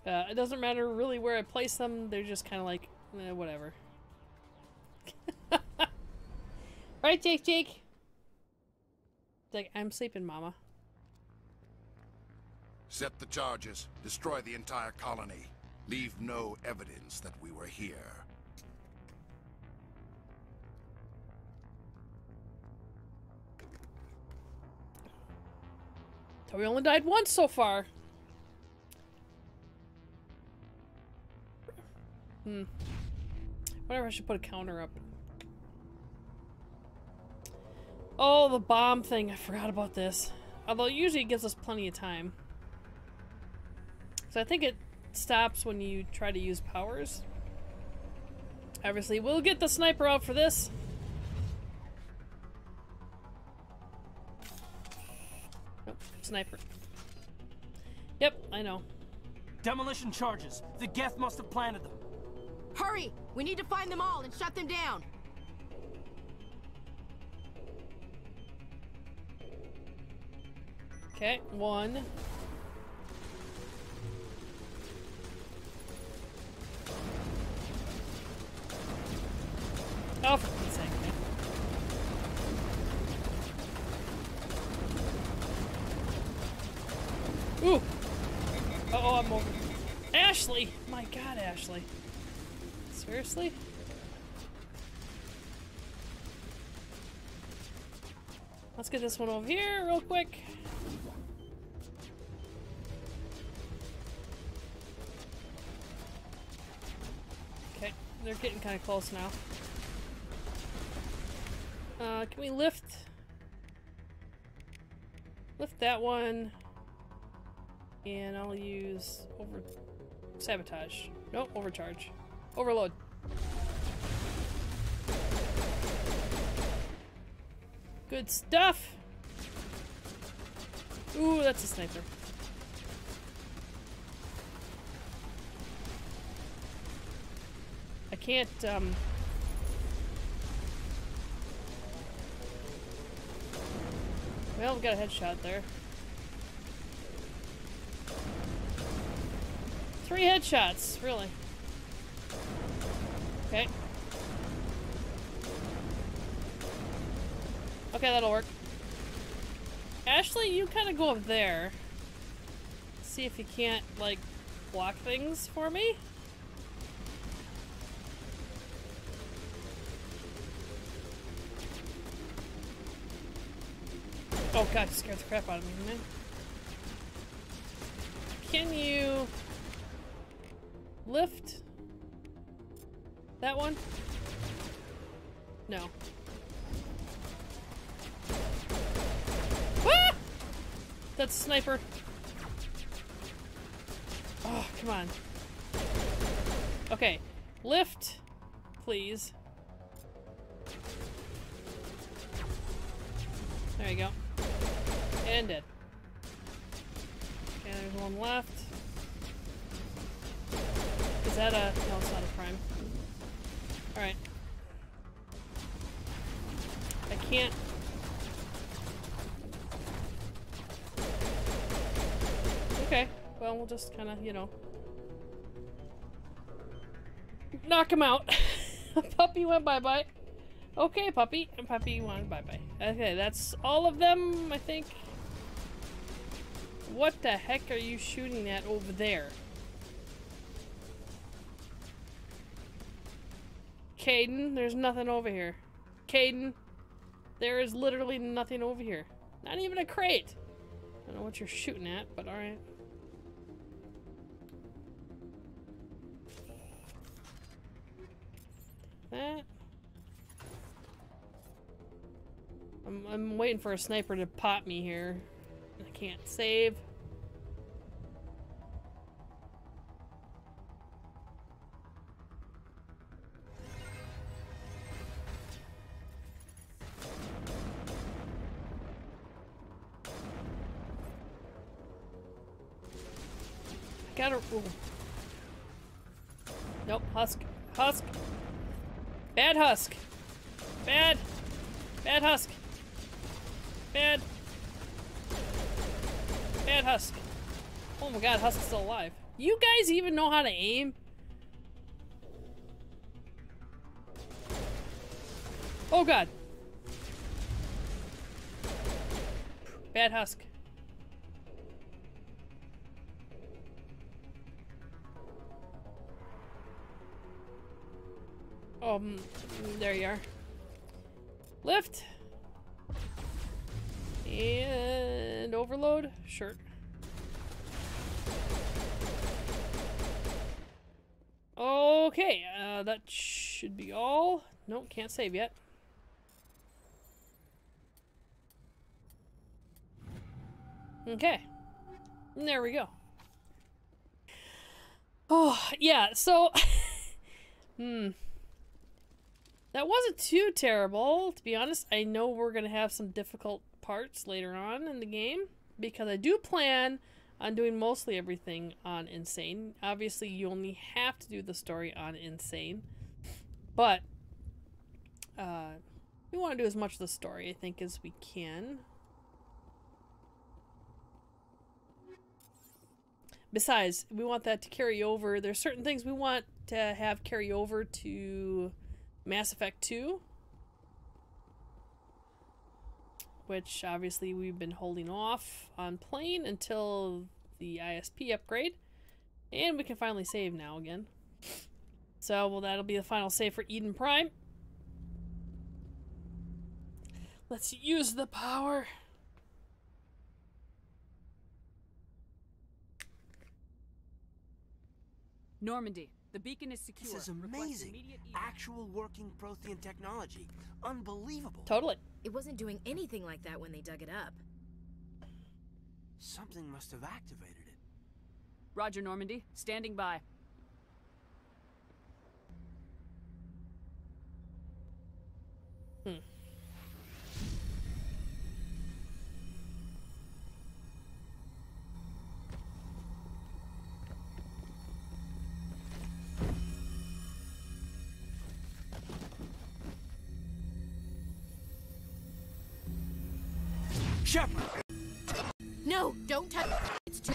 It doesn't matter really where I place them, they're just kind of like, whatever. Right, Jake? Like, I'm sleeping, Mama. Set the charges. Destroy the entire colony. Leave no evidence that we were here. So we only died once so far. Whatever, I should put a counter up. Oh, the bomb thing. I forgot about this. Although usually it gives us plenty of time. So I think it stops when you try to use powers. Obviously, we'll get the sniper out for this. Nope, sniper. Yep, I know. Demolition charges. The Geth must have planted them. Hurry! We need to find them all and shut them down. Okay, one. Oh, for Pete's sake, man. Ooh! Uh-oh, I'm over. Ashley! My god, Ashley. Seriously? Let's get this one over here real quick. Okay, they're getting kind of close now. Can we lift that one? And I'll use sabotage. Nope, overcharge. Overload. Good stuff. Ooh, that's a sniper. I can't, well, we got a headshot there. 3 headshots, really. Okay. Okay, that'll work. Ashley, you kind of go up there. See if you can't, like, block things for me. Oh god, you scared the crap out of me, man. Can you lift that one? No. Ah! That's a sniper. Oh, come on. Okay, lift, please. There you go. And dead. Okay, there's one left. Is that a... no, it's not a prime. Alright. I can't... Okay, well, we'll just kind of, you know... knock him out. Puppy went bye-bye. Okay, puppy. And puppy went bye-bye. Okay, that's all of them, I think. What the heck are you shooting at over there? Caden, there's nothing over here. Caden, there is literally nothing over here. Not even a crate. I don't know what you're shooting at, but alright. That. I'm waiting for a sniper to pop me here. I can't save. I gotta. Ooh. Nope, husk. Husk. Bad husk. Bad. Bad husk. Bad. Bad husk. Oh my god, Husk's still alive. You guys even know how to aim? Oh god. Bad Husk. Oh, there you are. Lift. And overload. Sure. Okay, that should be all. Nope, can't save yet. Okay. There we go. Oh, yeah, so... That wasn't too terrible, to be honest. I know we're gonna have some difficult parts later on in the game, because I do plan on doing mostly everything on Insane. Obviously, you only have to do the story on Insane, but we want to do as much of the story, I think, as we can. Besides, we want that to carry over. There's certain things we want to have carry over to Mass Effect 2, which obviously we've been holding off on playing until the ISP upgrade, and we can finally save now again. So, well, that'll be the final save for Eden Prime. Let's use the power. Normandy, the beacon is secure. This is amazing. Actual working Prothean technology. Unbelievable. Totally. It wasn't doing anything like that when they dug it up. Something must have activated it. Roger, Normandy. Standing by. Shepard! No, don't touch. It's too.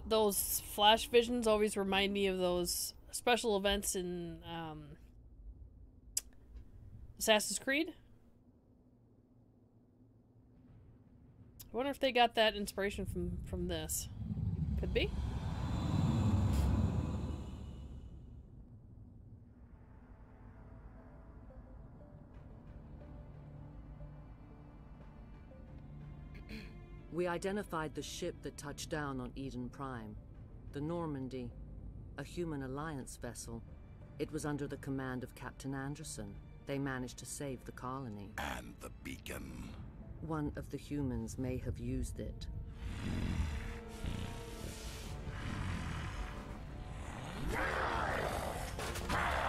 Those flash visions always remind me of those special events in Assassin's Creed. I wonder if they got that inspiration from this. Could be. We identified the ship that touched down on Eden Prime. The Normandy, a human alliance vessel. It was under the command of Captain Anderson. They managed to save the colony. And the beacon. One of the humans may have used it.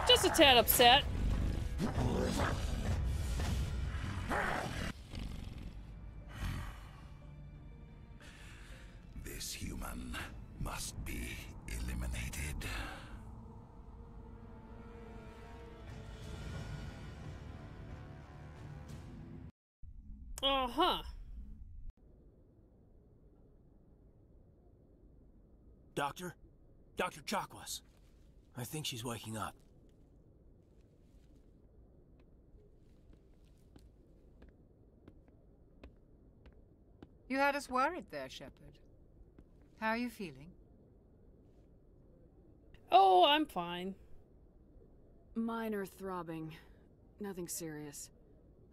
Just a tad upset. This human must be eliminated. Uh-huh. Doctor? Dr. Chakwas. I think she's waking up. You had us worried there, Shepard. How are you feeling? Oh, I'm fine. Minor throbbing. Nothing serious.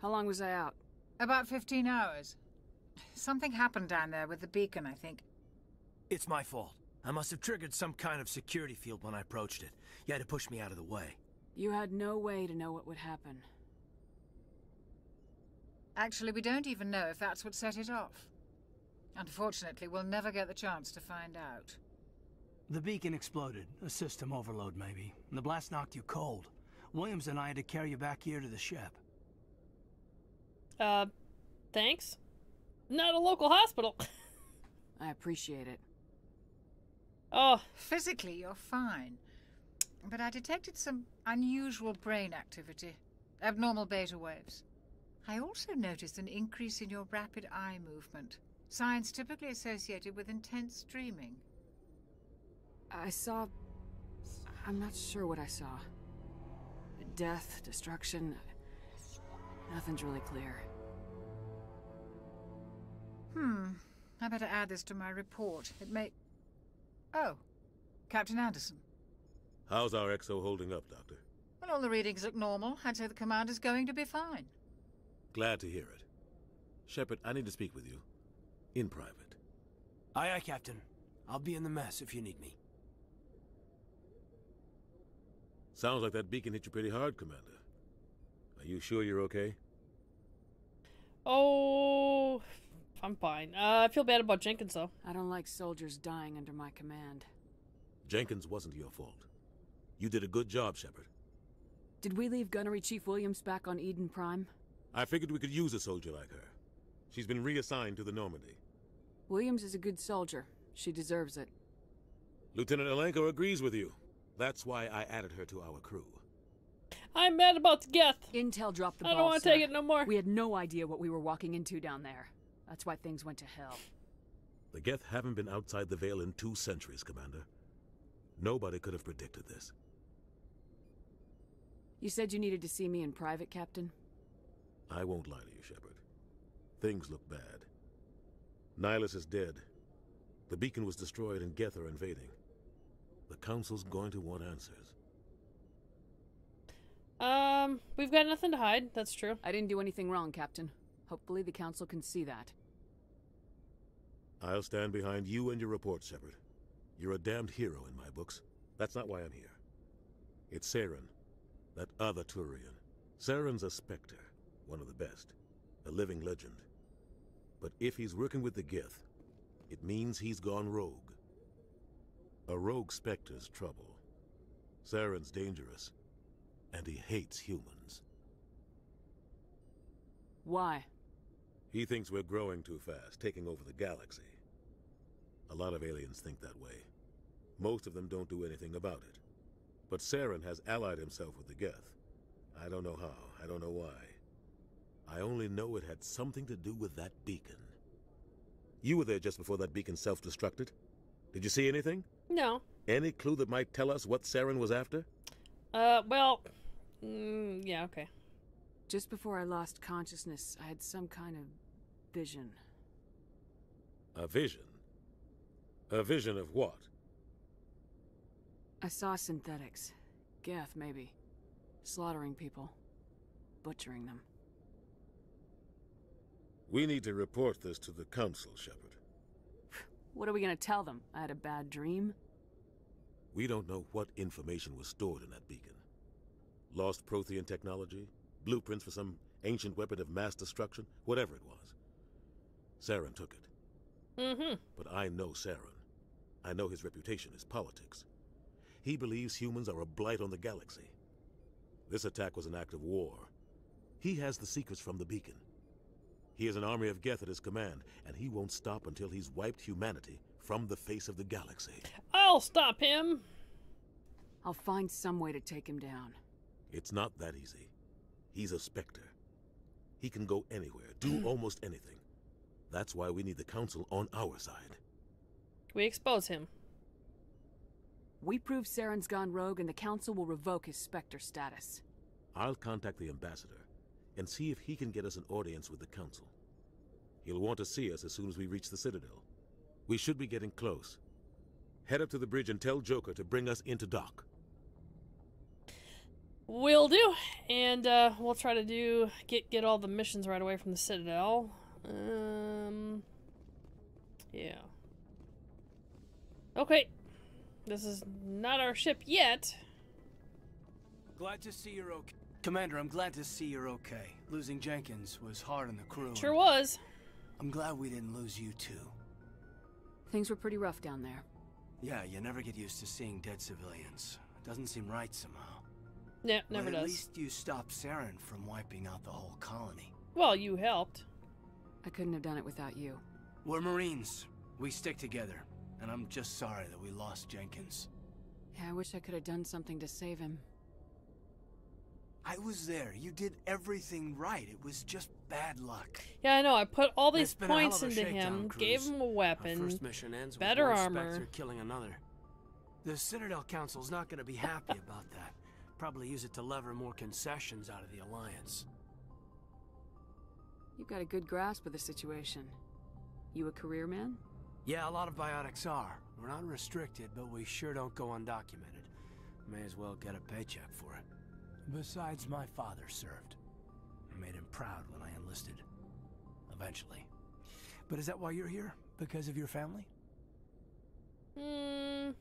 How long was I out? About 15 hours. Something happened down there with the beacon, I think. It's my fault. I must have triggered some kind of security field when I approached it. You had to push me out of the way. You had no way to know what would happen. Actually, we don't even know if that's what set it off. Unfortunately, we'll never get the chance to find out. The beacon exploded. A system overload, maybe. And the blast knocked you cold. Williams and I had to carry you back here to the ship. Thanks. Not a local hospital. I appreciate it. Oh. Physically, you're fine. But I detected some unusual brain activity. Abnormal beta waves. I also noticed an increase in your rapid eye movement. Signs typically associated with intense dreaming. I'm not sure what I saw. Death, destruction... Nothing's really clear. I better add this to my report. It may... Oh, Captain Anderson. How's our XO holding up, Doctor? Well, all the readings look normal. I'd say the commander's going to be fine. Glad to hear it. Shepard, I need to speak with you. In private. Aye, aye, Captain. I'll be in the mess if you need me. Sounds like that beacon hit you pretty hard, Commander. Are you sure you're okay? Oh, I'm fine. I feel bad about Jenkins, though. I don't like soldiers dying under my command. Jenkins wasn't your fault. You did a good job, Shepard. Did we leave Gunnery Chief Williams back on Eden Prime? I figured we could use a soldier like her. She's been reassigned to the Normandy. Williams is a good soldier. She deserves it. Lieutenant Alenko agrees with you. That's why I added her to our crew. I'm mad about the Geth. Intel dropped the ball, I don't want to sir. take it no more. We had no idea what we were walking into down there. That's why things went to hell. The Geth haven't been outside the Veil in 2 centuries, Commander. Nobody could have predicted this. You said you needed to see me in private, Captain? I won't lie to you, Shepard. Things look bad. Nihilus is dead. The beacon was destroyed and Geth are invading. The Council's going to want answers. We've got nothing to hide, that's true. I didn't do anything wrong, Captain. Hopefully the Council can see that. I'll stand behind you and your report, Shepard. You're a damned hero in my books. That's not why I'm here. It's Saren, that other Turian. Saren's a Spectre, one of the best, a living legend. But if he's working with the Geth, it means he's gone rogue. A rogue Spectre's trouble. Saren's dangerous, and he hates humans. Why? He thinks we're growing too fast, taking over the galaxy. A lot of aliens think that way. Most of them don't do anything about it. But Saren has allied himself with the Geth. I don't know how, I don't know why. I only know it had something to do with that beacon. You were there just before that beacon self-destructed. Did you see anything? No. Any clue that might tell us what Saren was after? Well, yeah, okay. Just before I lost consciousness, I had some kind of vision. A vision? A vision of what? I saw synthetics. Geth, maybe. Slaughtering people. Butchering them. We need to report this to the Council, Shepard. What are we gonna tell them? I had a bad dream? We don't know what information was stored in that beacon. Lost Prothean technology? Blueprints for some ancient weapon of mass destruction? Whatever it was. Saren took it. Mm-hmm. But I know Saren. I know his reputation is politics. He believes humans are a blight on the galaxy. This attack was an act of war. He has the secrets from the beacon. He has an army of Geth at his command, and he won't stop until he's wiped humanity from the face of the galaxy. I'll stop him! I'll find some way to take him down. It's not that easy. He's a Spectre. He can go anywhere, do almost anything. That's why we need the Council on our side. We expose him. We prove Saren's gone rogue and the Council will revoke his Spectre status. I'll contact the Ambassador and see if he can get us an audience with the Council. He'll want to see us as soon as we reach the Citadel. We should be getting close. Head up to the bridge and tell Joker to bring us into dock. Will do. And we'll try to get all the missions right away from the Citadel. Yeah. Okay. This is not our ship yet. Glad to see you're okay. Commander, I'm glad to see you're okay. Losing Jenkins was hard on the crew. Sure was. I'm glad we didn't lose you too. Things were pretty rough down there. Yeah, you never get used to seeing dead civilians. It doesn't seem right somehow. Yeah, never but at does. least you stopped Saren from wiping out the whole colony. Well, you helped. I couldn't have done it without you. We're Marines. We stick together. And I'm just sorry that we lost Jenkins. Yeah, I wish I could have done something to save him. I was there. You did everything right. It was just bad luck. Yeah, I know. I put all these It's been a hell points of a into shakedown him, cruise. gave him a Our weapon, first mission ends with better one armor. Spectre killing another. The Citadel Council's not going to be happy about that. Probably use it to lever more concessions out of the Alliance. You've got a good grasp of the situation. You a career man? Yeah, a lot of biotics are. We're not restricted, but we sure don't go undocumented. May as well get a paycheck for it. Besides, my father served. I made him proud when I enlisted. Eventually. But is that why you're here? Because of your family? I'm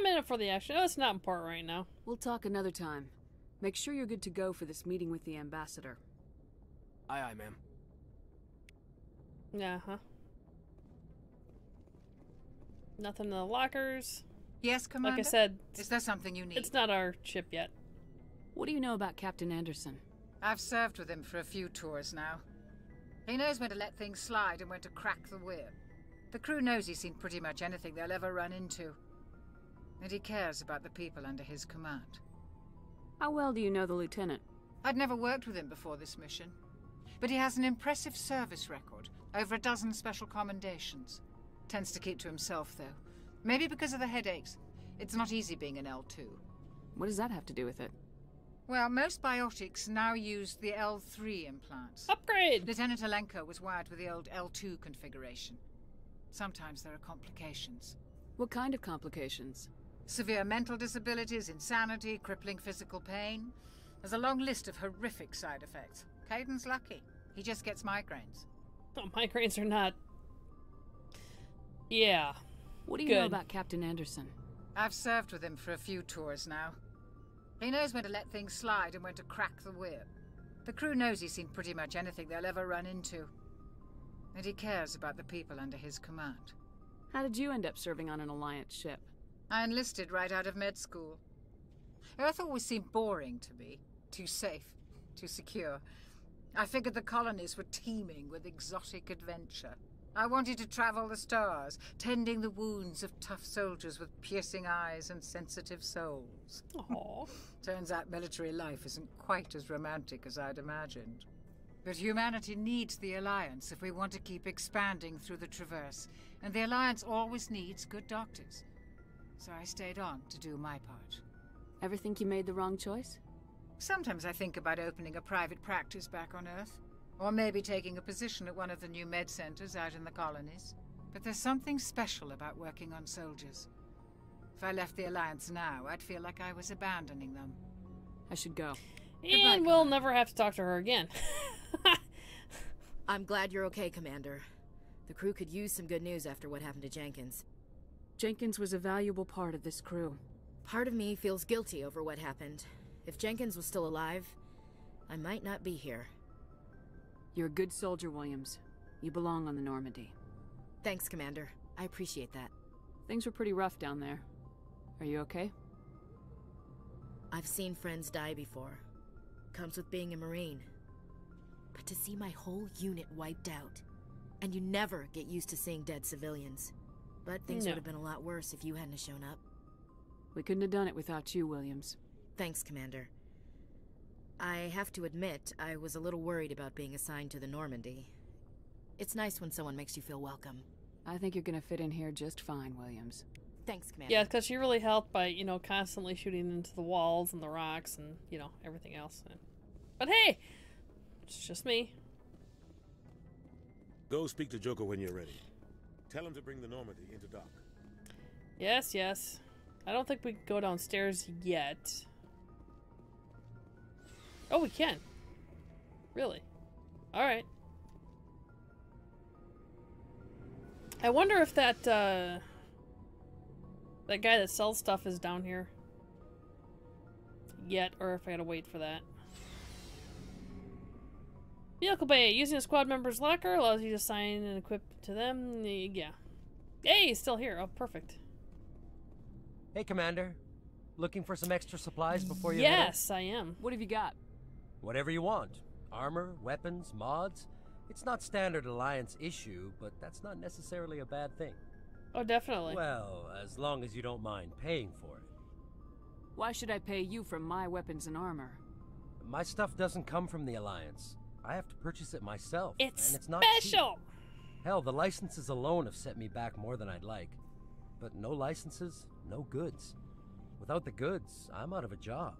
in it for the action. Oh, it's not important right now. We'll talk another time. Make sure you're good to go for this meeting with the ambassador. Aye, aye, ma'am. Uh-huh. Nothing in the lockers. Yes, Commander? Like I said, is there something you need? it's not our ship yet. What do you know about Captain Anderson? I've served with him for a few tours now. He knows when to let things slide and when to crack the whip. The crew knows he's seen pretty much anything they'll ever run into. And he cares about the people under his command. How well do you know the lieutenant? I'd never worked with him before this mission. But he has an impressive service record. Over a dozen special commendations. Tends to keep to himself, though. Maybe because of the headaches. It's not easy being an L2. What does that have to do with it? Well, most biotics now use the L3 implants. Upgrade! Lieutenant Alenko was wired with the old L2 configuration. Sometimes there are complications. What kind of complications? Severe mental disabilities, insanity, crippling physical pain. There's a long list of horrific side effects. Caden's lucky. He just gets migraines. Oh, migraines are not... Yeah. What do you know about Captain Anderson? I've served with him for a few tours now. He knows when to let things slide and when to crack the whip. The crew knows he's seen pretty much anything they'll ever run into. And he cares about the people under his command. How did you end up serving on an Alliance ship? I enlisted right out of med school. Earth always seemed boring to me. Too safe, too secure. I figured the colonies were teeming with exotic adventure. I wanted to travel the stars, tending the wounds of tough soldiers with piercing eyes and sensitive souls. Aww. Turns out military life isn't quite as romantic as I'd imagined. But humanity needs the Alliance if we want to keep expanding through the Traverse, and the Alliance always needs good doctors. So I stayed on to do my part. Ever think you made the wrong choice? Sometimes I think about opening a private practice back on Earth. Or maybe taking a position at one of the new med centers out in the colonies. But there's something special about working on soldiers. If I left the Alliance now, I'd feel like I was abandoning them. I should go. And we'll never have to talk to her again. I'm glad you're okay, Commander. The crew could use some good news after what happened to Jenkins. Jenkins was a valuable part of this crew. Part of me feels guilty over what happened. If Jenkins was still alive, I might not be here. You're a good soldier, Williams. You belong on the Normandy. Thanks, Commander. I appreciate that. Things were pretty rough down there. Are you okay? I've seen friends die before. Comes with being a Marine. But to see my whole unit wiped out, and you never get used to seeing dead civilians. But things would have been a lot worse if you hadn't shown up. We couldn't have done it without you, Williams. Thanks, Commander. I have to admit, I was a little worried about being assigned to the Normandy. It's nice when someone makes you feel welcome. I think you're gonna fit in here just fine, Williams. Thanks, Commander. Yeah, because she really helped by, you know, constantly shooting into the walls and the rocks and, you know, everything else. But hey, it's just me. Go speak to Joker when you're ready. Tell him to bring the Normandy into dock. Yes, yes. I don't think we can go downstairs yet. Oh, we can. Really? Alright. I wonder if that, that guy that sells stuff is down here yet, or if I gotta wait for that. Vehicle bay. Using a squad member's locker allows you to assign and equip to them. Yeah. Hey, he's still here. Oh, perfect. Hey, Commander. Looking for some extra supplies before you head Yes, I am. What have you got? Whatever you want. Armor, weapons, mods. It's not standard Alliance issue, but that's not necessarily a bad thing. Oh, definitely. Well, as long as you don't mind paying for it. Why should I pay you for my weapons and armor? My stuff doesn't come from the Alliance. I have to purchase it myself, and it's not special. cheap. Hell, the licenses alone have set me back more than I'd like. But no licenses, no goods. Without the goods, I'm out of a job.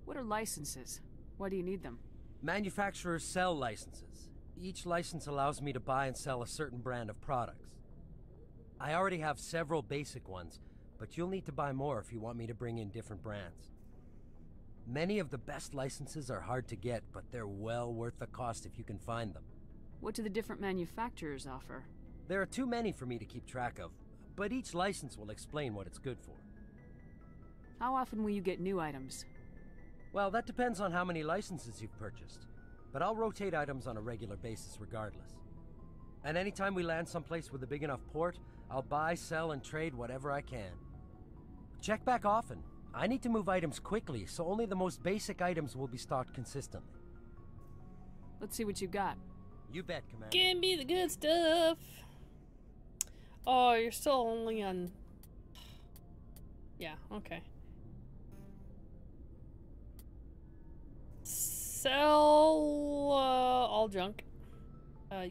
What are licenses? Why do you need them? Manufacturers sell licenses. Each license allows me to buy and sell a certain brand of products. I already have several basic ones, but you'll need to buy more if you want me to bring in different brands. Many of the best licenses are hard to get, but they're well worth the cost if you can find them. What do the different manufacturers offer? There are too many for me to keep track of, but each license will explain what it's good for. How often will you get new items? Well, that depends on how many licenses you've purchased, but I'll rotate items on a regular basis regardless. And anytime we land someplace with a big enough port, I'll buy, sell, and trade whatever I can. Check back often. I need to move items quickly, so only the most basic items will be stocked consistently. Let's see what you got. You bet, Commander. Give me the good stuff. Oh, you're still only on... Yeah, okay. Sell all junk.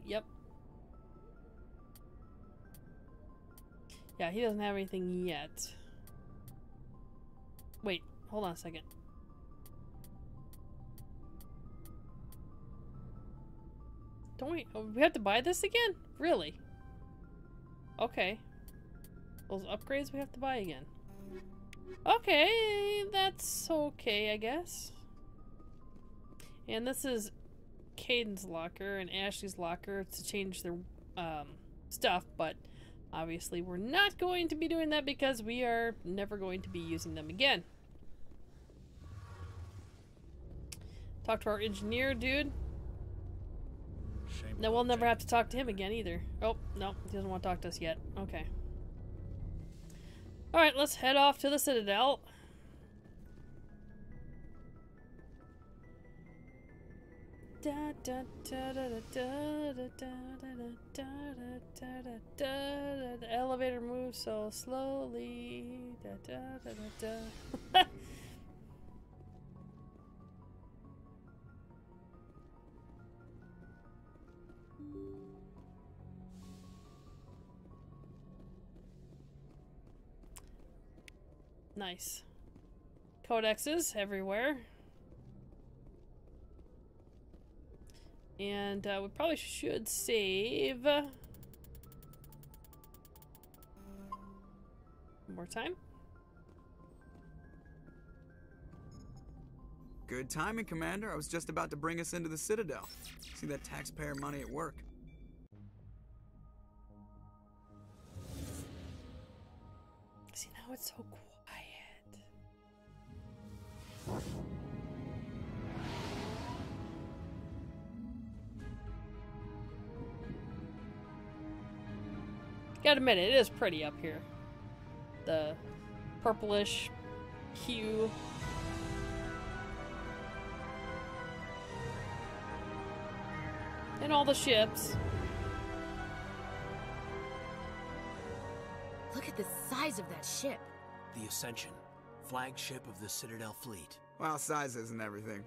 Yep. Yeah, he doesn't have anything yet. Wait, hold on a second. Don't we? Oh, we have to buy this again? Really? Okay. Those upgrades we have to buy again. Okay, that's okay, I guess. And this is Caden's locker and Ashley's locker to change their stuff, but obviously we're not going to be doing that because we are never going to be using them again. Talk to our engineer dude. No, we'll never have to talk to him again either. Oh, no, he doesn't want to talk to us yet. Okay. Alright, let's head off to the Citadel. The elevator moves so slowly. Nice. Codexes everywhere. And we probably should save one more time. Good timing, Commander. I was just about to bring us into the Citadel. See that taxpayer money at work. See, now it's so quiet. Gotta admit, it is pretty up here. The purplish hue. And all the ships. Look at the size of that ship. The Ascension, flagship of the Citadel fleet. Well, size isn't everything.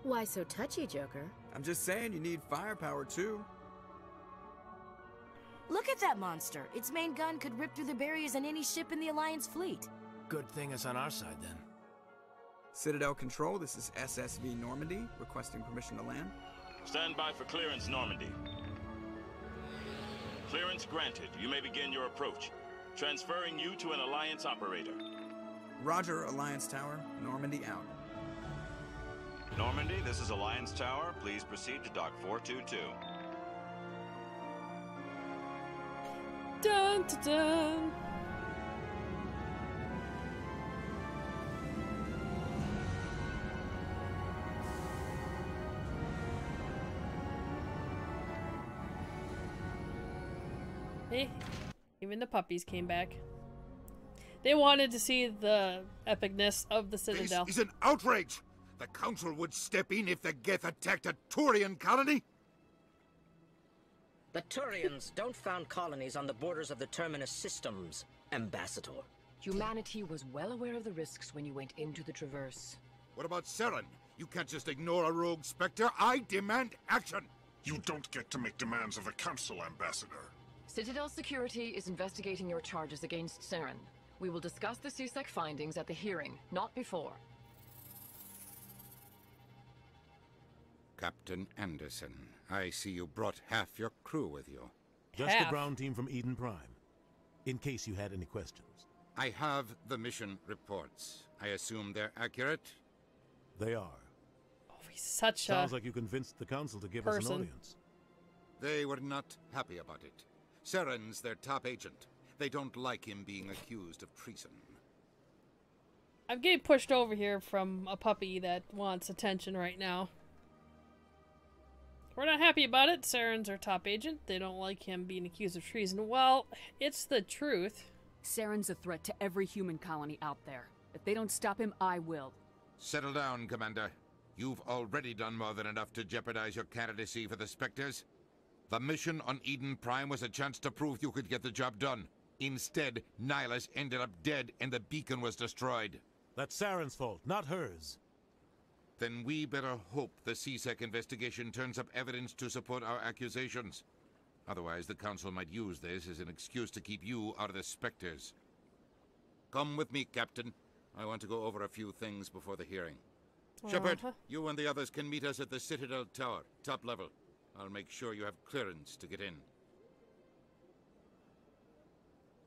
Why so touchy, Joker? I'm just saying you need firepower, too. Look at that monster. Its main gun could rip through the barriers in any ship in the Alliance fleet. Good thing it's on our side, then. Citadel Control, this is SSV Normandy, requesting permission to land. Stand by for clearance, Normandy. Clearance granted. You may begin your approach. Transferring you to an Alliance operator. Roger, Alliance Tower. Normandy out. Normandy, this is Alliance Tower. Please proceed to Dock 422. Dun dun dun. Hey, even the puppies came back. They wanted to see the epicness of the Citadel. This is an outrage! The Council would step in if the Geth attacked a Turian colony? The Turians don't found colonies on the borders of the Terminus systems, Ambassador. Humanity was well aware of the risks when you went into the Traverse. What about Saren? You can't just ignore a rogue Spectre. I demand action! You don't get to make demands of a council, Ambassador. Citadel Security is investigating your charges against Saren. We will discuss the CSEC findings at the hearing, not before. Captain Anderson, I see you brought half your crew with you. Just the ground team from Eden Prime, in case you had any questions. I have the mission reports. I assume they're accurate? They are. Oh, he's such Sounds like you convinced the council to give us an audience. They were not happy about it. Saren's their top agent. They don't like him being accused of treason. I'm getting pushed over here from a puppy that wants attention right now. We're not happy about it. Saren's our top agent. They don't like him being accused of treason. Well, it's the truth. Saren's a threat to every human colony out there. If they don't stop him, I will. Settle down, Commander. You've already done more than enough to jeopardize your candidacy for the Spectres. The mission on Eden Prime was a chance to prove you could get the job done. Instead, Nihilus ended up dead and the beacon was destroyed. That's Saren's fault, not hers. Then we better hope the CSEC investigation turns up evidence to support our accusations. Otherwise, the Council might use this as an excuse to keep you out of the Spectres. Come with me, Captain. I want to go over a few things before the hearing. Shepard, you and the others can meet us at the Citadel Tower, top level. I'll make sure you have clearance to get in.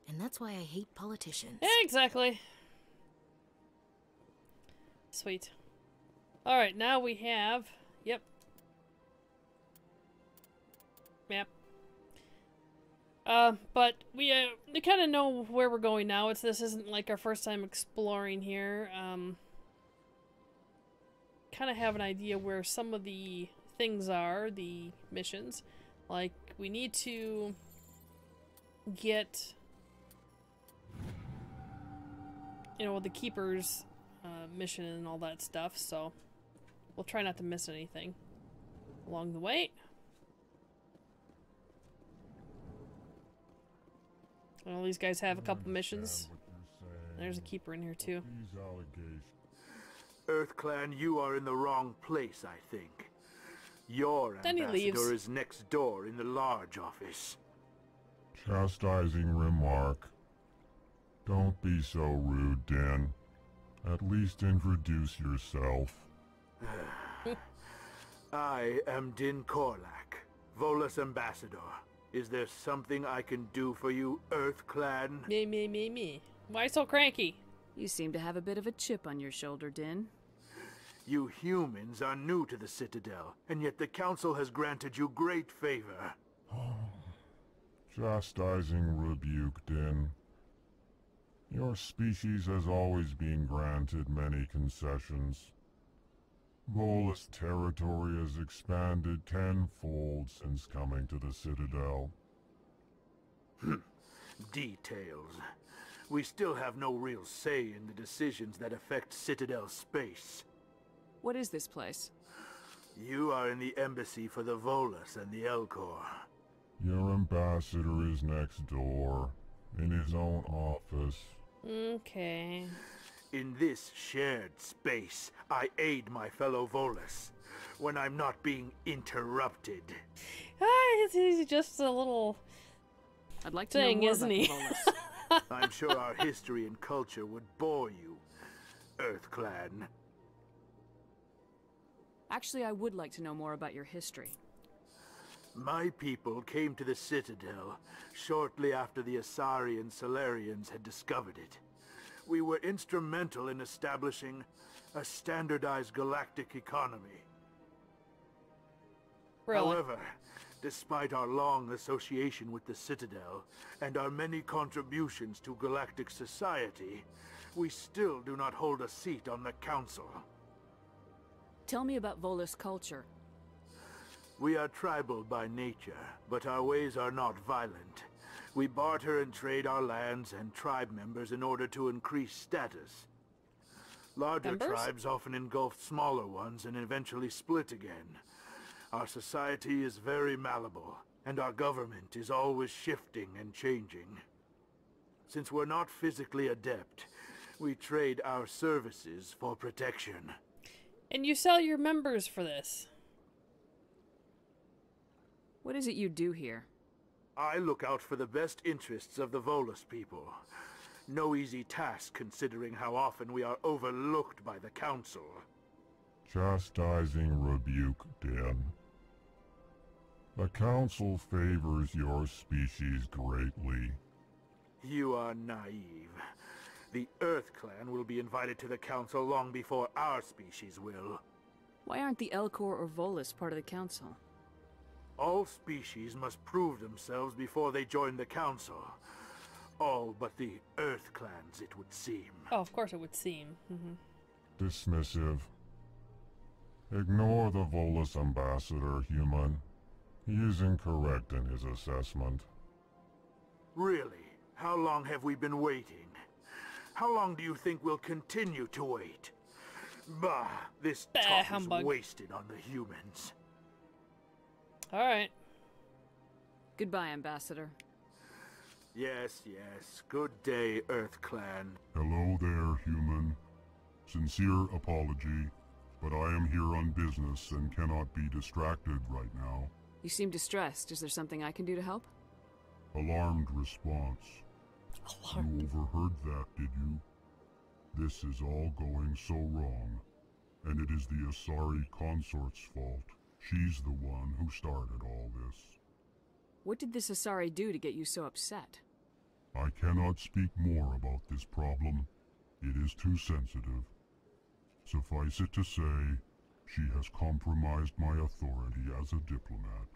And that's why I hate politicians. Exactly. Sweet. Alright, now we have... Yep. Map. But we kind of know where we're going now. This isn't like our first time exploring here. Kind of have an idea where some of the things are, the missions. Like, we need to get, you know, the Keeper's mission and all that stuff, so we'll try not to miss anything along the way. Well, these guys have a couple missions. There's a Keeper in here too. EarthClan, you are in the wrong place, I think. Your ambassador is next door in the large office. Chastising remark. Don't be so rude, Den. At least introduce yourself. I am Den Corlac, Volus ambassador. Is there something I can do for you, EarthClan? Me. Why so cranky? You seem to have a bit of a chip on your shoulder, Din. You humans are new to the Citadel, and yet the Council has granted you great favor. Chastising rebuke, Din. Your species has always been granted many concessions. Volus territory has expanded tenfold since coming to the Citadel. Details. We still have no real say in the decisions that affect Citadel space. What is this place? You are in the embassy for the Volus and the Elcor. Your ambassador is next door, in his own office. Okay. In this shared space, I aid my fellow Volus when I'm not being interrupted. He's just a little I'd like to know more isn't he? I'm sure our history and culture would bore you, EarthClan. Actually, I would like to know more about your history. My people came to the Citadel shortly after the Asari and Solarians had discovered it. We were instrumental in establishing a standardized galactic economy. Really? However, despite our long association with the Citadel and our many contributions to galactic society, we still do not hold a seat on the Council. Tell me about Volus culture. We are tribal by nature, but our ways are not violent. We barter and trade our lands and tribe members in order to increase status. Larger tribes often engulf smaller ones and eventually split again. Our society is very malleable, and our government is always shifting and changing. Since we're not physically adept, we trade our services for protection. And you sell your members for this. What is it you do here? I look out for the best interests of the Volus people. No easy task considering how often we are overlooked by the Council. Chastising rebuke, Den. The Council favors your species greatly. You are naive. The Earth Clan will be invited to the Council long before our species will. Why aren't the Elcor or Volus part of the Council? All species must prove themselves before they join the Council. All but the Earth Clans, it would seem. Oh, of course it would seem. Dismissive. Ignore the Volus ambassador, human. He is incorrect in his assessment. Really? How long have we been waiting? How long do you think we'll continue to wait? Bah, this talk is wasted on the humans. Alright. Goodbye, Ambassador. Yes, yes. Good day, Earth Clan. Hello there, human. Sincere apology, but I am here on business and cannot be distracted right now. You seem distressed. Is there something I can do to help? Alarmed response. Alarmed. You overheard that, did you? This is all going so wrong, and it is the Asari consort's fault. She's the one who started all this. What did this Asari do to get you so upset? I cannot speak more about this problem. It is too sensitive. Suffice it to say, she has compromised my authority as a diplomat.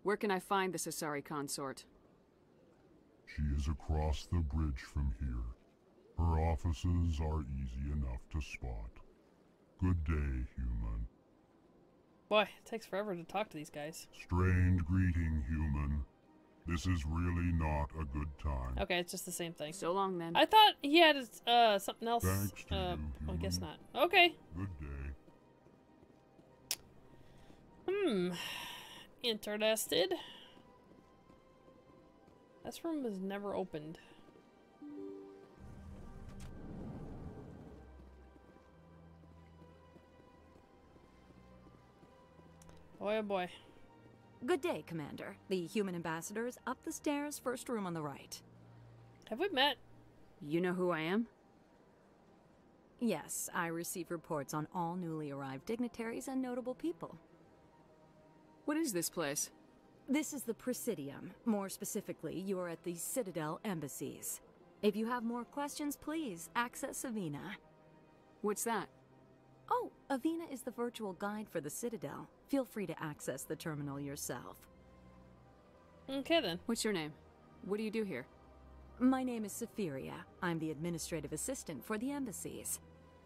Where can I find this Asari consort? She is across the bridge from here. Her offices are easy enough to spot. Good day, human. Boy, it takes forever to talk to these guys. Strange greeting, human. This is really not a good time. Okay, it's just the same thing. So long, then. I thought he had something else. Thanks to you, I guess human. not. Okay. Good day. Interested. This room was never opened. Boy, oh boy. Good day, Commander. The human ambassador is up the stairs, first room on the right. Have we met? You know who I am? Yes, I receive reports on all newly arrived dignitaries and notable people. What is this place? This is the Presidium. More specifically, you are at the Citadel embassies. If you have more questions, please access Avina. What's that? Oh, Avina is the virtual guide for the Citadel. Feel free to access the terminal yourself. Okay then. What's your name? What do you do here? My name is Safiria. I'm the administrative assistant for the embassies.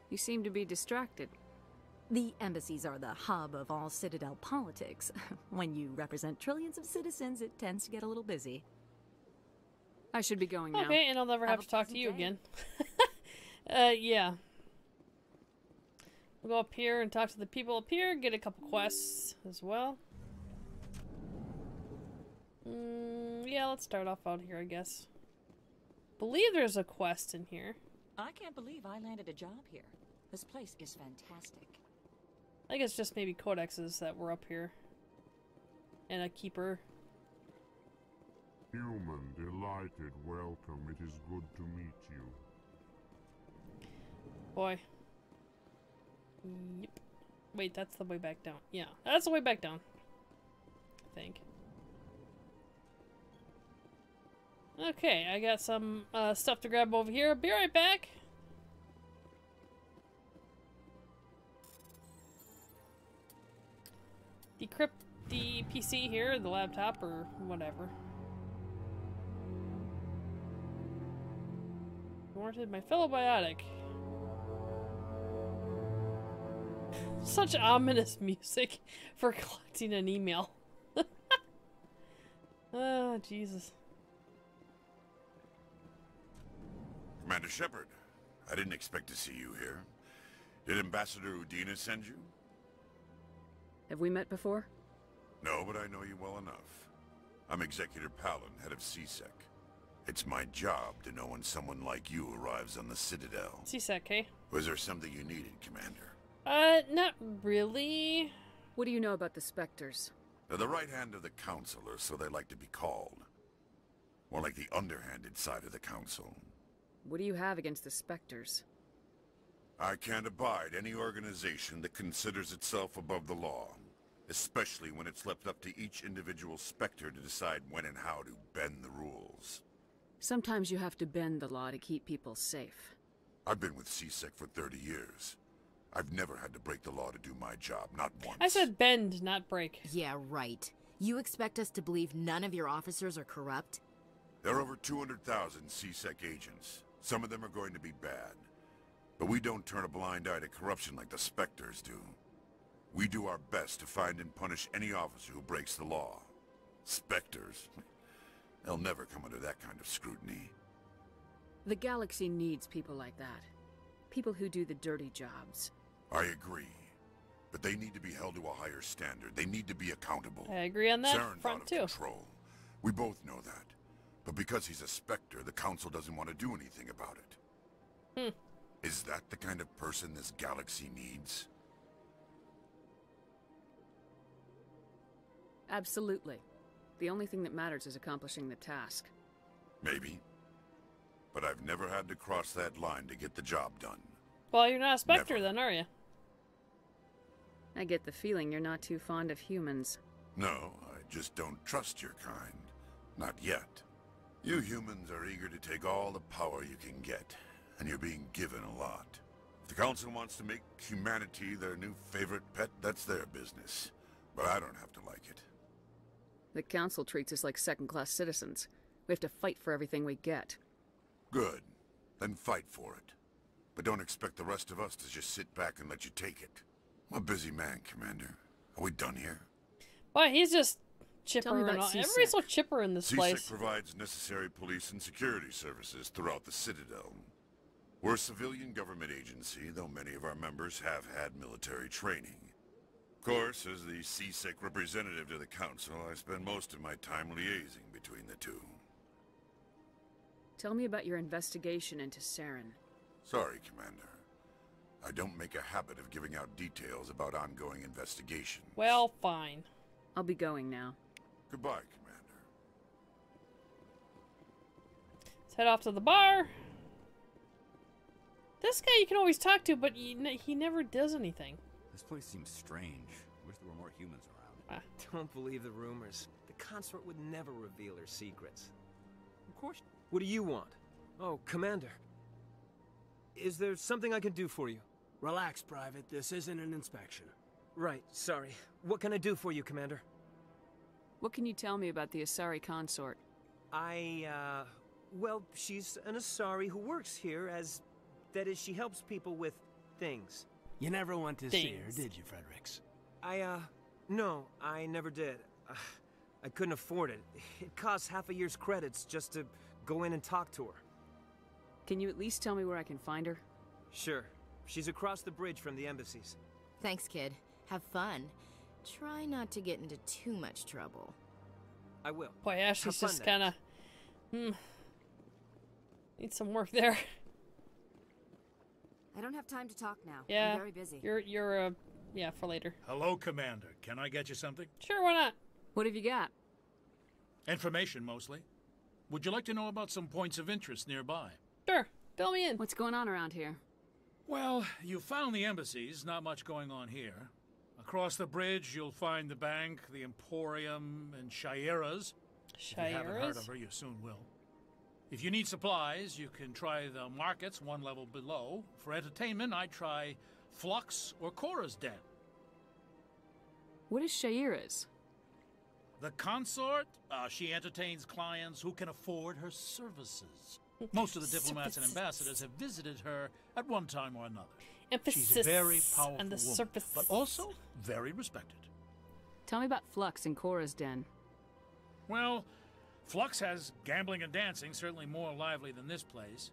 You seem to be distracted. The embassies are the hub of all Citadel politics. When you represent trillions of citizens, it tends to get a little busy. I should be going now. Okay, and I'll never have to talk to you again. Yeah. We'll go up here and talk to the people up here, get a couple quests as well. Yeah, let's start off out here, I guess. Believe there's a quest in here. I can't believe I landed a job here. This place is fantastic. I think it's just maybe codexes that were up here. And a keeper. Human, delighted, welcome. It is good to meet you. Boy. Yep. Wait, that's the way back down. Yeah, that's the way back down. I think. Okay, I got some stuff to grab over here. I'll be right back. Decrypt the PC here, the laptop, or whatever. Warranted my fellow biotic. Such ominous music for collecting an email. Oh, Jesus. Commander Shepard, I didn't expect to see you here. Did Ambassador Udina send you? Have we met before? No, but I know you well enough. I'm Executor Palin, head of CSEC. It's my job to know when someone like you arrives on the Citadel. CSEC, eh? Was there something you needed, Commander? Not really. What do you know about the Spectres? They're the right hand of the Council, or so they like to be called. More like the underhanded side of the Council. What do you have against the Spectres? I can't abide any organization that considers itself above the law. Especially when it's left up to each individual Spectre to decide when and how to bend the rules. Sometimes you have to bend the law to keep people safe. I've been with CSEC for 30 years. I've never had to break the law to do my job, not once. I said bend, not break. Yeah, right. You expect us to believe none of your officers are corrupt? There are over 200,000 CSEC agents. Some of them are going to be bad. But we don't turn a blind eye to corruption like the Spectres do. We do our best to find and punish any officer who breaks the law. Spectres? They'll never come under that kind of scrutiny. The galaxy needs people like that. People who do the dirty jobs. I agree. But they need to be held to a higher standard. They need to be accountable. I agree on that Saren's front, out too. of control. We both know that. But because he's a Spectre, the Council doesn't want to do anything about it. Is that the kind of person this galaxy needs? Absolutely. The only thing that matters is accomplishing the task. Maybe. But I've never had to cross that line to get the job done. Well, you're not a Spectre then, are you? I get the feeling you're not too fond of humans. No, I just don't trust your kind. Not yet. You humans are eager to take all the power you can get, and you're being given a lot. If the Council wants to make humanity their new favorite pet, that's their business. But I don't have to like it. The Council treats us like second-class citizens. We have to fight for everything we get. Good. Then fight for it. But don't expect the rest of us to just sit back and let you take it. I'm a busy man, Commander. Are we done here? Well, he's just chipper. Tell me about And all. CSEC. Everybody's so chipper in this place. CSEC provides necessary police and security services throughout the Citadel. We're a civilian government agency, though many of our members have had military training. Of course, as the CSEC representative to the Council, I spend most of my time liaising between the two. Tell me about your investigation into Saren. Sorry, Commander. I don't make a habit of giving out details about ongoing investigations. Well, fine. I'll be going now. Goodbye, Commander. Let's head off to the bar. This guy you can always talk to, but he never does anything. This place seems strange. Wish there were more humans around. Don't believe the rumors. The consort would never reveal her secrets. Of course. What do you want? Oh, Commander. Is there something I can do for you? Relax, Private. This isn't an inspection. Right, sorry. What can I do for you, Commander? What can you tell me about the Asari consort? Well, she's an Asari who works here as... That is, she helps people with things. You never went to see her, did you, Fredericks? No, I never did. I couldn't afford it. It costs half a year's credits just to go in and talk to her. Can you at least tell me where I can find her? Sure. She's across the bridge from the embassies. Thanks, kid. Have fun. Try not to get into too much trouble. I will. Boy, Ashley's just kind of... Needs some work there. I don't have time to talk now. Yeah, I'm very busy. You're yeah, for later. Hello, Commander. Can I get you something? Sure, why not? What have you got? Information, mostly. Would you like to know about some points of interest nearby? Sure. Fill me in. What's going on around here? Well, you found the embassies. Not much going on here. Across the bridge, you'll find the bank, the Emporium, and Shayera's. If you haven't heard of her, you soon will. If you need supplies, you can try the markets one level below. For entertainment, I'd try Flux or Cora's Den. What is Shayera's? The consort, she entertains clients who can afford her services. Most of the diplomats and ambassadors have visited her at one time or another. Emphasis She's a very powerful on the woman, surface. but also very respected. Tell me about Flux and Cora's Den. Well, Flux has gambling and dancing, certainly more lively than this place.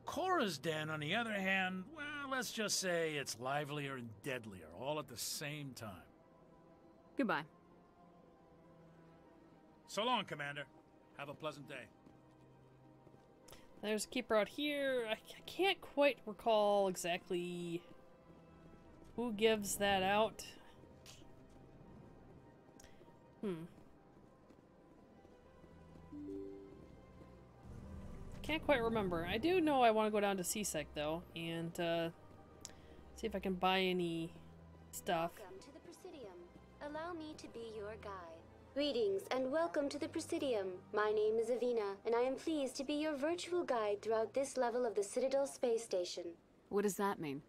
Cora's Den, on the other hand, well, let's just say it's livelier and deadlier, all at the same time. Goodbye. So long, Commander. Have a pleasant day. There's a keeper out here. I can't quite recall exactly Who gives that out? Can't quite remember. I do know I want to go down to CSEC though, and see if I can buy any stuff. Welcome to the Presidium. Allow me to be your guide. Greetings and welcome to the Presidium. My name is Avina, and I am pleased to be your virtual guide throughout this level of the Citadel space station. What does that mean?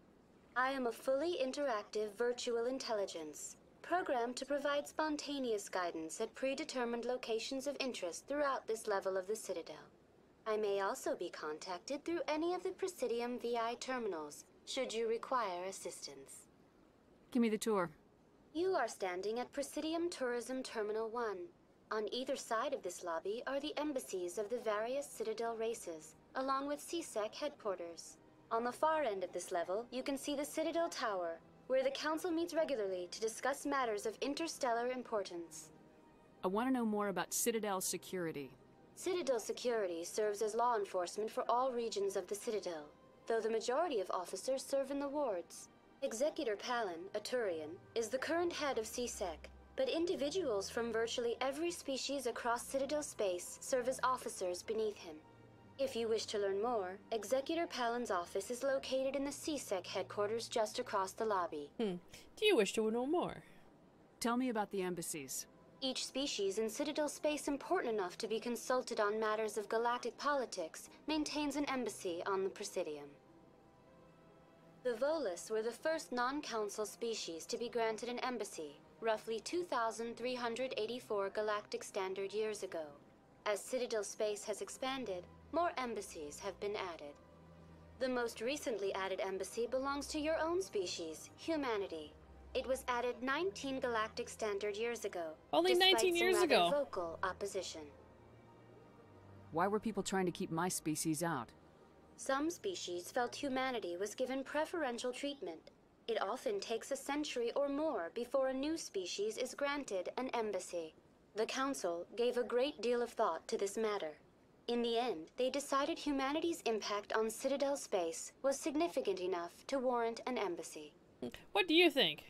I am a fully interactive virtual intelligence, programmed to provide spontaneous guidance at predetermined locations of interest throughout this level of the Citadel. I may also be contacted through any of the Presidium VI terminals, should you require assistance. Give me the tour. You are standing at Presidium Tourism Terminal 1. On either side of this lobby are the embassies of the various Citadel races, along with CSEC headquarters. On the far end of this level, you can see the Citadel Tower, where the Council meets regularly to discuss matters of interstellar importance. I want to know more about Citadel security. Citadel security serves as law enforcement for all regions of the Citadel, though the majority of officers serve in the wards. Executor Palin, a Turian, is the current head of CSEC, but individuals from virtually every species across Citadel space serve as officers beneath him. If you wish to learn more, Executor Palin's office is located in the CSEC headquarters just across the lobby. Do you wish to know more? Tell me about the embassies. Each species in Citadel space important enough to be consulted on matters of galactic politics maintains an embassy on the Presidium. The Volus were the first non-council species to be granted an embassy, roughly 2,384 galactic standard years ago. As Citadel space has expanded, more embassies have been added. The most recently added embassy belongs to your own species, humanity. It was added 19 galactic standard years ago. Only 19 years ago. Despite some rather vocal opposition. Why were people trying to keep my species out? Some species felt humanity was given preferential treatment. It often takes a century or more before a new species is granted an embassy. The Council gave a great deal of thought to this matter. In the end, they decided humanity's impact on Citadel space was significant enough to warrant an embassy. What do you think?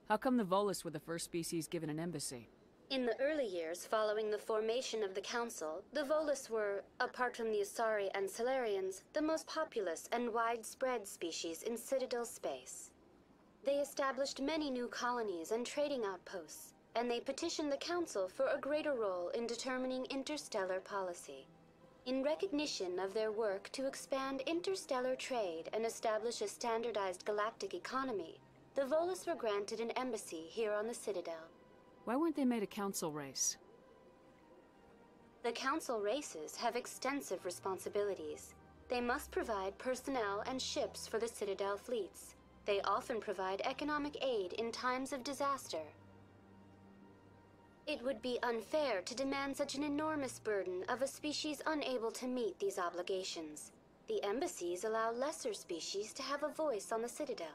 How come the Volus were the first species given an embassy? In the early years following the formation of the Council, the Volus were, apart from the Asari and Salarians, the most populous and widespread species in Citadel space. They established many new colonies and trading outposts, and they petitioned the Council for a greater role in determining interstellar policy. In recognition of their work to expand interstellar trade and establish a standardized galactic economy, the Volus were granted an embassy here on the Citadel. Why weren't they made a council race? The council races have extensive responsibilities. They must provide personnel and ships for the Citadel fleets. They often provide economic aid in times of disaster. It would be unfair to demand such an enormous burden of a species unable to meet these obligations. The embassies allow lesser species to have a voice on the Citadel.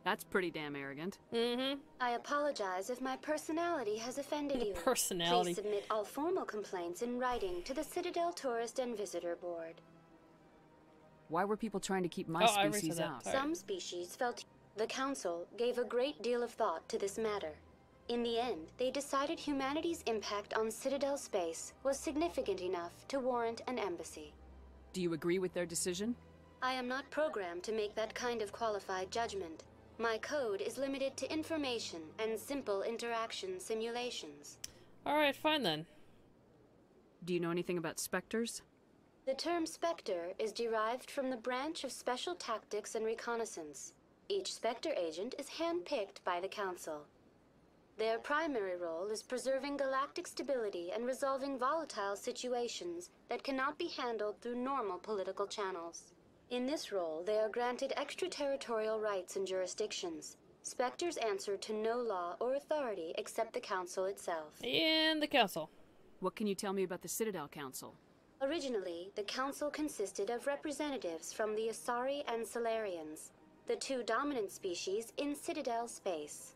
That's pretty damn arrogant. I apologize if my personality has offended you. Personality. Please submit all formal complaints in writing to the Citadel Tourist and Visitor Board. Why were people trying to keep my species out? Some species felt the Council gave a great deal of thought to this matter. In the end, they decided humanity's impact on Citadel space was significant enough to warrant an embassy. Do you agree with their decision? I am not programmed to make that kind of qualified judgment. My code is limited to information and simple interaction simulations. Alright, fine then. Do you know anything about Spectres? The term Spectre is derived from the branch of Special Tactics and Reconnaissance. Each Spectre agent is handpicked by the Council. Their primary role is preserving galactic stability and resolving volatile situations that cannot be handled through normal political channels. In this role, they are granted extraterritorial rights and jurisdictions. Spectres answer to no law or authority except the Council itself. And the Council. What can you tell me about the Citadel Council? Originally, the Council consisted of representatives from the Asari and Salarians, the two dominant species in Citadel space.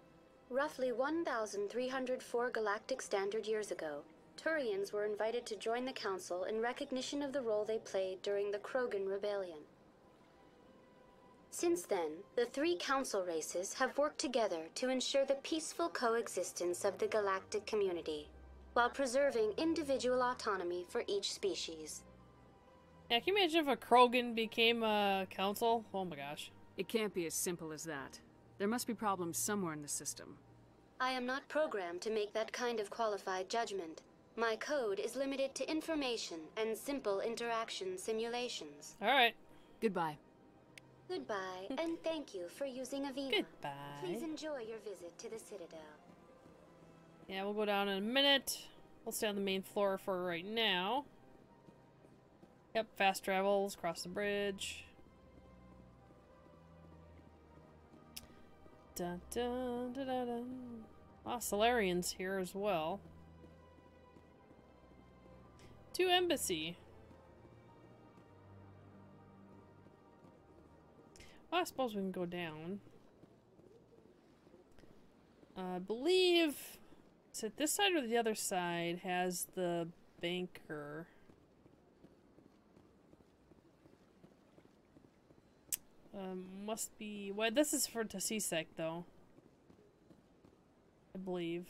Roughly 1,304 galactic standard years ago, Turians were invited to join the Council in recognition of the role they played during the Krogan Rebellion. Since then, the 3 council races have worked together to ensure the peaceful coexistence of the galactic community, while preserving individual autonomy for each species. Yeah, can you imagine if a Krogan became a council? Oh my gosh. It can't be as simple as that. There must be problems somewhere in the system. I am not programmed to make that kind of qualified judgment. My code is limited to information and simple interaction simulations. Alright. Goodbye. Goodbye, and thank you for using Avina. Goodbye. Please enjoy your visit to the Citadel. Yeah, we'll go down in a minute. We'll stay on the main floor for right now. Yep, fast travels, cross the bridge. Dun dun dun dun dun. Ah, Solarians here as well. To embassy. Well, I suppose we can go down. I believe... Is it this side or the other side has the banker? Must be... Well, this is for CSEC, though. I believe.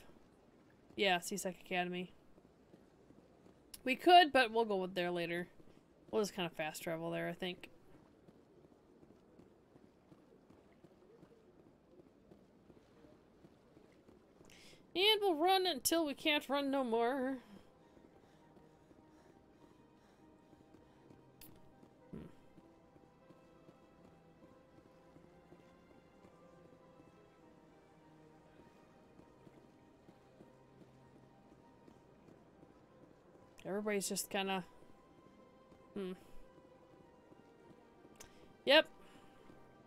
Yeah, CSEC Academy. We could, but we'll go with there later. We'll just kind of fast travel there, I think. And we'll run until we can't run no more. Everybody's just kind of... Yep.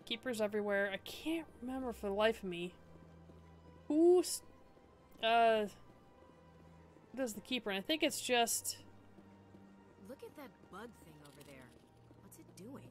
Keepers everywhere. I can't remember for the life of me. Who's... does the keeper? And I think it's just... Look at that bug thing over there. What's it doing?